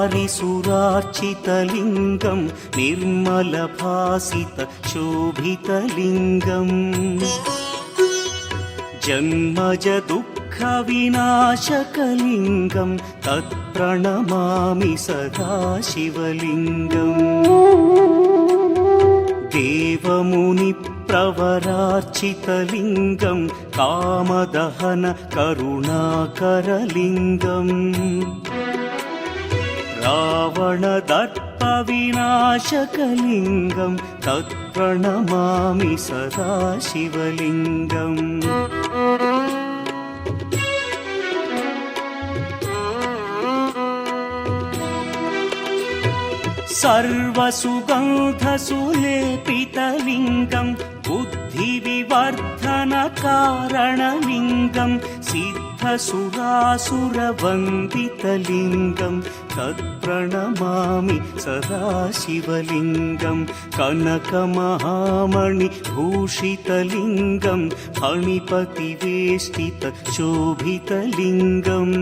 ब्रह्ममुरारिसुरार्चितलिङ्गं निर्मलभासितशोभितलिङ्गम् जन्मजदुःखविनाशकलिङ्गं तत्प्रणमामि सदा शिवलिङ्गम् देवमुनिप्रवरार्चितलिङ्गं कामदहन करुणाकरलिङ्गम् रावणदर्पविनाशकलिङ्गं तत्प्रणमामि सदा शिवलिङ्गम् सर्वसुगन्धसुलेपितलिङ्गं बुद्धिविवर्धनकारणलिङ्गं सिद्धसुरासुरवन्दितलिङ्गं तत्प्रणमामि सदा शिवलिङ्गं कनकमहामणिभूषितलिङ्गं फणिपतिवेष्टितशोभितलिङ्गम्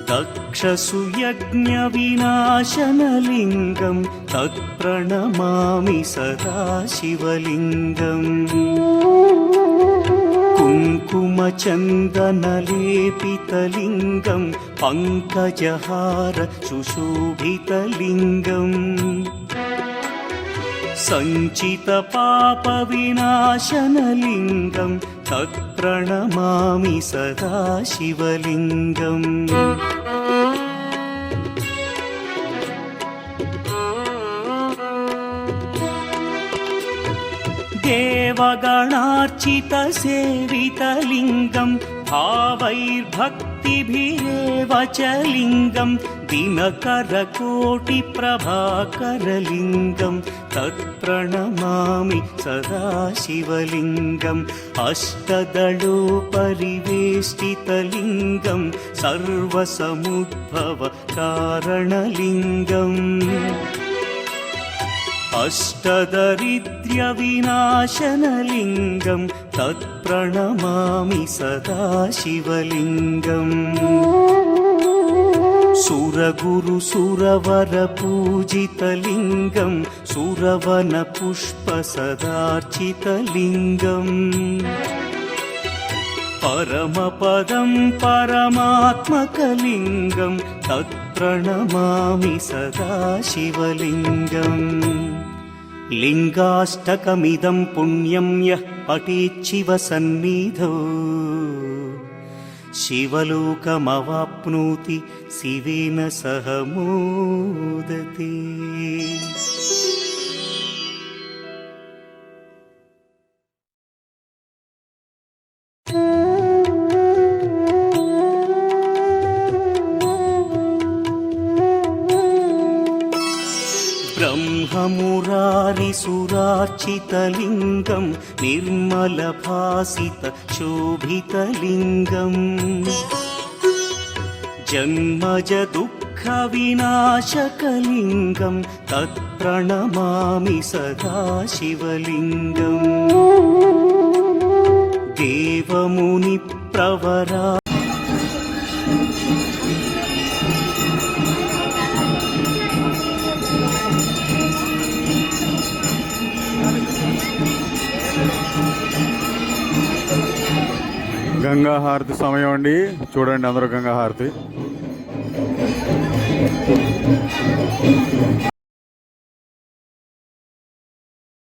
दक्षसुयज्ञविनाशनलिङ्गं तत्प्रणमामि सदा शिवलिङ्गम् कुङ्कुमचन्दनलेपितलिङ्गं पङ्कजहार सुशोभितलिङ्गम् सञ्चितपापविनाशनलिङ्गं तत्प्रणमामि सदा शिवलिङ्गम् देवगणार्चितसेवितलिङ्गं भावैर्भक्तिभिरेव च लिङ्गं दिनकरकोटिप्रभाकरलिङ्गं तत्प्रणमामि सदा शिवलिङ्गम् अष्टदलोपरिवेष्टितलिङ्गं सर्वसमुद्भवकारणलिङ्गम् अष्टदरिद्र्यविनाशनलिङ्गं तत्प्रणमामि सदा शिवलिङ्गम् सुरगुरुसुरवरपूजितलिङ्गं सुरवनपुष्पसदार्चितलिङ्गम् परमपदं परमात्मकलिङ्गं तत्प्रणमामि सदा शिवलिङ्गम् लिङ्गाष्टकमिदं पुण्यं यः पठेच्छिवसन्निधौ शिवलोकमवाप्नोति शिवेन सह मोदते। ब्रह्ममुरारिसुरार्चितलिङ्गं निर्मलभासितशोभितलिङ्गम् जन्मजदुःखविनाशकलिङ्गं तत्प्रणमामि सदा शिवलिङ्गम् देवमुनिप्रवरा గంగా హారతి సమయం అండి, చూడండి అందరూ గంగా హారతి.